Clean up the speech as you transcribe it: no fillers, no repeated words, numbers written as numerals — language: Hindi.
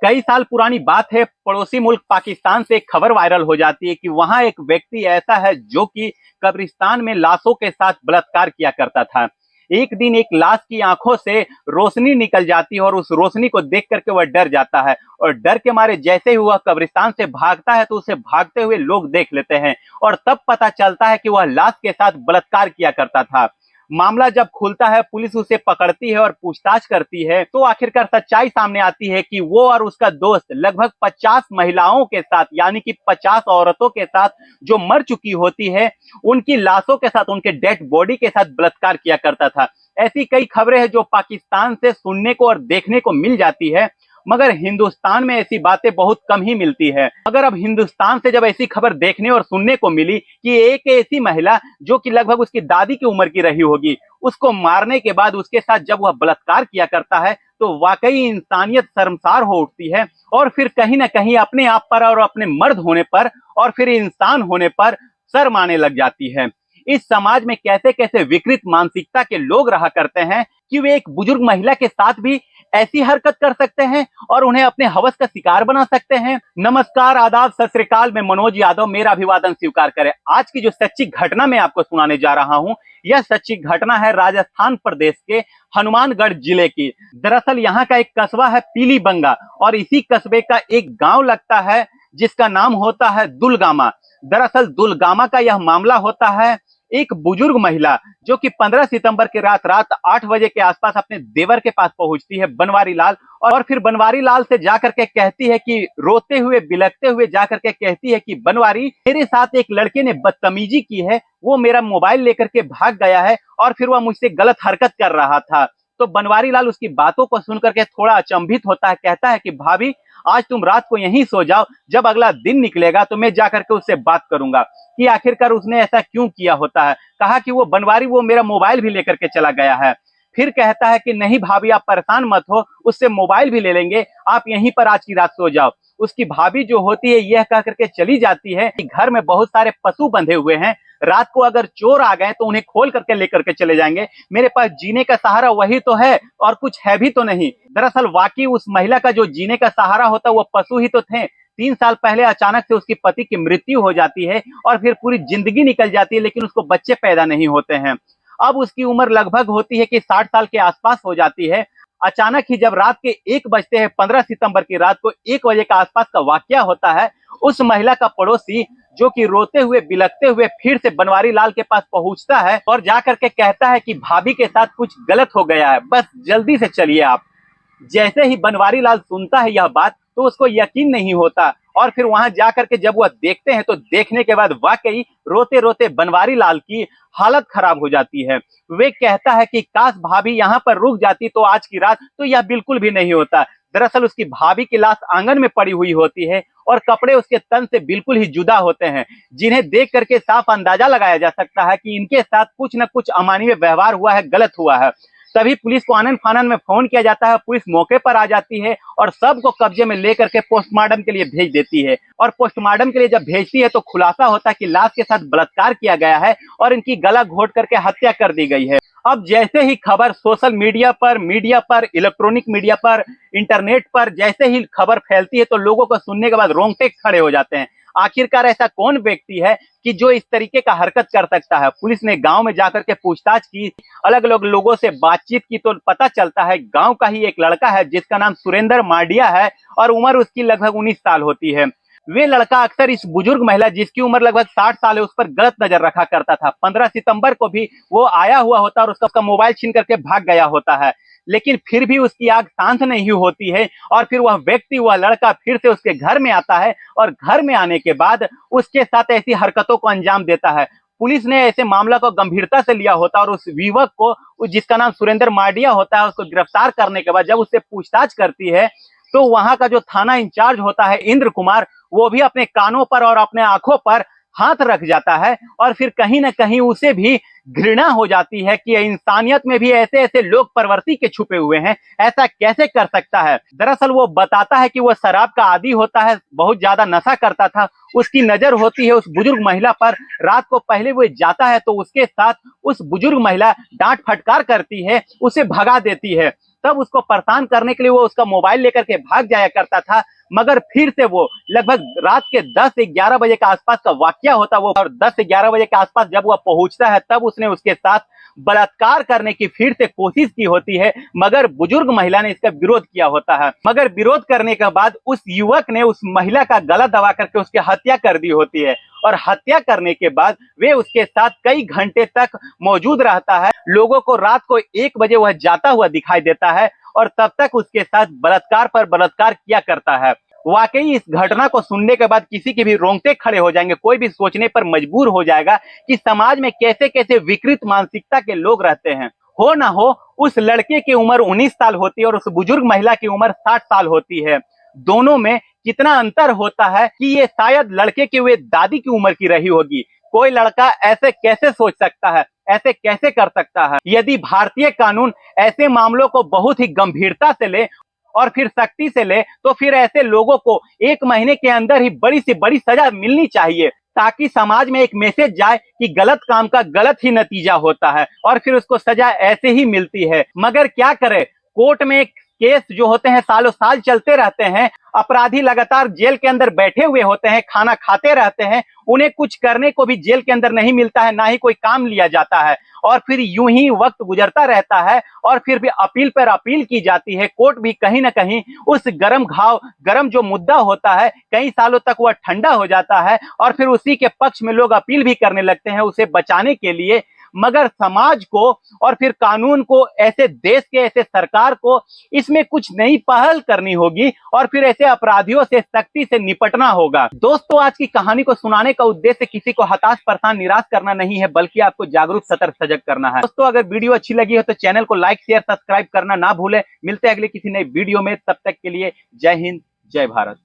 कई साल पुरानी बात है, पड़ोसी मुल्क पाकिस्तान से एक खबर वायरल हो जाती है कि वहां एक व्यक्ति ऐसा है जो कि कब्रिस्तान में लाशों के साथ बलात्कार किया करता था। एक दिन एक लाश की आंखों से रोशनी निकल जाती है और उस रोशनी को देख करके वह डर जाता है और डर के मारे जैसे ही वह कब्रिस्तान से भागता है तो उसे भागते हुए लोग देख लेते हैं और तब पता चलता है कि वह लाश के साथ बलात्कार किया करता था। मामला जब खुलता है, पुलिस उसे पकड़ती है और पूछताछ करती है तो आखिरकार सच्चाई सामने आती है कि वो और उसका दोस्त लगभग 50 महिलाओं के साथ, यानी कि 50 औरतों के साथ जो मर चुकी होती है, उनकी लाशों के साथ, उनके डेड बॉडी के साथ बलात्कार किया करता था। ऐसी कई खबरें हैं जो पाकिस्तान से सुनने को और देखने को मिल जाती है, मगर हिंदुस्तान में ऐसी बातें बहुत कम ही मिलती है। मगर अब हिंदुस्तान से जब ऐसी खबर देखने और सुनने को मिली कि एक ऐसी महिला जो कि लगभग उसकी दादी की उम्र की रही होगी, उसको मारने के बाद उसके साथ जब वह बलात्कार किया करता है तो वाकई इंसानियत शर्मसार हो उठती है और फिर कहीं ना कहीं अपने आप पर और अपने मर्द होने पर और फिर इंसान होने पर शर्म आने लग जाती है। इस समाज में कैसे कैसे विकृत मानसिकता के लोग रहा करते हैं कि वे एक बुजुर्ग महिला के साथ भी ऐसी हरकत कर सकते हैं और उन्हें अपने हवस का शिकार बना सकते हैं। नमस्कार, आदाब, सत श्री अकाल, मैं मनोज यादव, मेरा अभिवादन स्वीकार करें। आज की जो सच्ची घटना मैं आपको सुनाने जा रहा हूं, यह सच्ची घटना है राजस्थान प्रदेश के हनुमानगढ़ जिले की। दरअसल यहाँ का एक कस्बा है पीलीबंगा और इसी कस्बे का एक गांव लगता है जिसका नाम होता है दुलगामा। दरअसल दुलगामा का यह मामला होता है, एक बुजुर्ग महिला जो कि 15 सितंबर की रात 8 बजे के आसपास अपने देवर के पास पहुंचती है बनवारी लाल, और फिर बनवारी लाल से जाकर के कहती है कि रोते हुए बिलखते हुए जाकर के कहती है कि बनवारी, मेरे साथ एक लड़के ने बदतमीजी की है, वो मेरा मोबाइल लेकर के भाग गया है और फिर वह मुझसे गलत हरकत कर रहा था। तो बनवारी लाल उसकी बातों को सुनकर के थोड़ा अचंभित होता है, कहता है कि भाभी, आज तुम रात को यहीं सो जाओ, जब अगला दिन निकलेगा तो मैं जाकर के उससे बात करूंगा कि आखिरकार उसने ऐसा क्यों किया होता है। कहा कि वो बनवारी, वो मेरा मोबाइल भी लेकर के चला गया है। फिर कहता है कि नहीं भाभी, आप परेशान मत हो, उससे मोबाइल भी ले लेंगे, आप यहीं पर आज की रात सो जाओ। उसकी भाभी जो होती है यह कह करके चली जाती है कि घर में बहुत सारे पशु बंधे हुए हैं, रात को अगर चोर आ गए तो उन्हें खोल करके लेकर के चले जाएंगे, मेरे पास जीने का सहारा वही तो है और कुछ है भी तो नहीं। दरअसल वाकई उस महिला का जो जीने का सहारा होता वो पशु ही तो थे। 3 साल पहले अचानक से उसके पति की मृत्यु हो जाती है और फिर पूरी जिंदगी निकल जाती है, लेकिन उसको बच्चे पैदा नहीं होते हैं। अब उसकी उम्र लगभग होती है कि 60 साल के आसपास हो जाती है। अचानक ही जब रात के 1 बजते हैं, 15 सितंबर की रात को 1 बजे के आसपास का वाकया होता है, उस महिला का पड़ोसी जो कि रोते हुए बिलखते हुए फिर से बनवारी लाल के पास पहुंचता है और जाकर के कहता है कि भाभी के साथ कुछ गलत हो गया है, बस जल्दी से चलिए आप। जैसे ही बनवारी लाल सुनता है यह बात तो उसको यकीन नहीं होता और फिर वहां जाकर के जब वह देखते हैं तो देखने के बाद वाकई रोते रोते बनवारी लाल की हालत खराब हो जाती है। वे कहता है कि काश भाभी यहाँ पर रुक जाती तो आज की रात तो यह बिल्कुल भी नहीं होता। दरअसल उसकी भाभी की लाश आंगन में पड़ी हुई होती है और कपड़े उसके तन से बिल्कुल ही जुदा होते हैं, जिन्हें देख करके साफ अंदाजा लगाया जा सकता है कि इनके साथ कुछ न कुछ अमानवीय व्यवहार हुआ है, गलत हुआ है। तभी पुलिस को आनन फानन में फोन किया जाता है, पुलिस मौके पर आ जाती है और सबको कब्जे में लेकर के पोस्टमार्टम के लिए भेज देती है और पोस्टमार्टम के लिए जब भेजती है तो खुलासा होता है कि लाश के साथ बलात्कार किया गया है और इनकी गला घोट करके हत्या कर दी गई है। अब जैसे ही खबर सोशल मीडिया पर, इलेक्ट्रॉनिक मीडिया पर, इंटरनेट पर जैसे ही खबर फैलती है तो लोगों को सुनने के बाद रोंगटे खड़े हो जाते हैं। आखिरकार ऐसा कौन व्यक्ति है कि जो इस तरीके का हरकत कर सकता है। पुलिस ने गांव में जाकर के पूछताछ की, अलग अलग लोगों से बातचीत की तो पता चलता है गांव का ही एक लड़का है जिसका नाम सुरेंद्र मांडिया है और उम्र उसकी लगभग 19 साल होती है। वे लड़का अक्सर इस बुजुर्ग महिला जिसकी उम्र लगभग 60 साल है उस पर गलत नजर रखा करता था। 15 सितंबर को भी वो आया हुआ होता और उसका मोबाइल छीन करके भाग गया होता है, लेकिन फिर भी उसकी आग शांत नहीं होती है और फिर वह व्यक्ति, वह लड़का फिर से उसके घर में आता है और घर में आने के बाद उसके साथ ऐसी हरकतों को अंजाम देता है। पुलिस ने ऐसे मामला को गंभीरता से लिया होता और उस युवक को, जिसका नाम सुरेंद्र मांडिया होता है, उसको गिरफ्तार करने के बाद जब उससे पूछताछ करती है तो वहां का जो थाना इंचार्ज होता है इंद्र कुमार, वो भी अपने कानों पर और अपने आंखों पर हाथ रख जाता है और फिर कहीं ना कहीं उसे भी घृणा हो जाती है कि इंसानियत में भी ऐसे ऐसे लोग परवर्ती के छुपे हुए हैं, ऐसा कैसे कर सकता है। दरअसल वो बताता है कि वो शराब का आदी होता है, बहुत ज्यादा नशा करता था। उसकी नजर होती है उस बुजुर्ग महिला पर। रात को पहले वो जाता है तो उसके साथ उस बुजुर्ग महिला डांट फटकार करती है, उसे भगा देती है। तब उसको परेशान करने के लिए वो उसका मोबाइल लेकर के भाग जाया करता था। मगर फिर से वो लगभग रात के 10 से 11 बजे के आसपास का वाकया होता वो, और 10 से 11 बजे के आसपास जब वह पहुंचता है तब उसने उसके साथ बलात्कार करने की फिर से कोशिश की होती है। मगर बुजुर्ग महिला ने इसका विरोध किया होता है। मगर विरोध करने के बाद उस युवक ने उस महिला का गला दबा करके उसकी हत्या कर दी होती है। और हत्या करने के बाद वे उसके साथ कई घंटे तक मौजूद रहता है। लोगों को रात को 1 बजे वह जाता हुआ दिखाई देता है और तब तक उसके साथ बलात्कार पर बलात्कार किया करता है। वाकई इस घटना को सुनने के बाद किसी के भी रोंगटे खड़े हो जाएंगे, कोई भी सोचने पर मजबूर हो जाएगा कि समाज में कैसे कैसे विकृत मानसिकता के लोग रहते हैं। हो ना हो, उस लड़के की उम्र 19 साल होती है और उस बुजुर्ग महिला की उम्र 60 साल होती है। दोनों में कितना अंतर होता है कि ये शायद लड़के की वे दादी की उम्र की रही होगी। कोई लड़का ऐसे कैसे सोच सकता है, ऐसे कैसे कर सकता है। यदि भारतीय कानून ऐसे मामलों को बहुत ही गंभीरता से ले और फिर सख्ती से ले तो फिर ऐसे लोगों को 1 महीने के अंदर ही बड़ी से बड़ी सजा मिलनी चाहिए, ताकि समाज में एक मैसेज जाए कि गलत काम का गलत ही नतीजा होता है और फिर उसको सजा ऐसे ही मिलती है। मगर क्या करे, कोर्ट में केस जो होते हैं सालों साल चलते रहते हैं। अपराधी लगातार जेल के अंदर बैठे हुए होते हैं, खाना खाते रहते हैं, उन्हें कुछ करने को भी जेल के अंदर नहीं मिलता है, ना ही कोई काम लिया जाता है। और फिर यूं ही वक्त गुजरता रहता है और फिर भी अपील पर अपील की जाती है। कोर्ट भी कहीं ना कहीं उस गरम घाव, गरम जो मुद्दा होता है, कई सालों तक वह ठंडा हो जाता है और फिर उसी के पक्ष में लोग अपील भी करने लगते हैं उसे बचाने के लिए। मगर समाज को और फिर कानून को, ऐसे देश के, ऐसे सरकार को इसमें कुछ नई पहल करनी होगी और फिर ऐसे अपराधियों से सख्ती से निपटना होगा। दोस्तों, आज की कहानी को सुनाने का उद्देश्य किसी को हताश, परेशान, निराश करना नहीं है, बल्कि आपको जागरूक, सतर्क, सजग करना है। दोस्तों, अगर वीडियो अच्छी लगी हो तो चैनल को लाइक, शेयर, सब्सक्राइब करना ना भूलें। मिलते हैं अगले किसी नए वीडियो में, तब तक के लिए जय हिंद, जय भारत।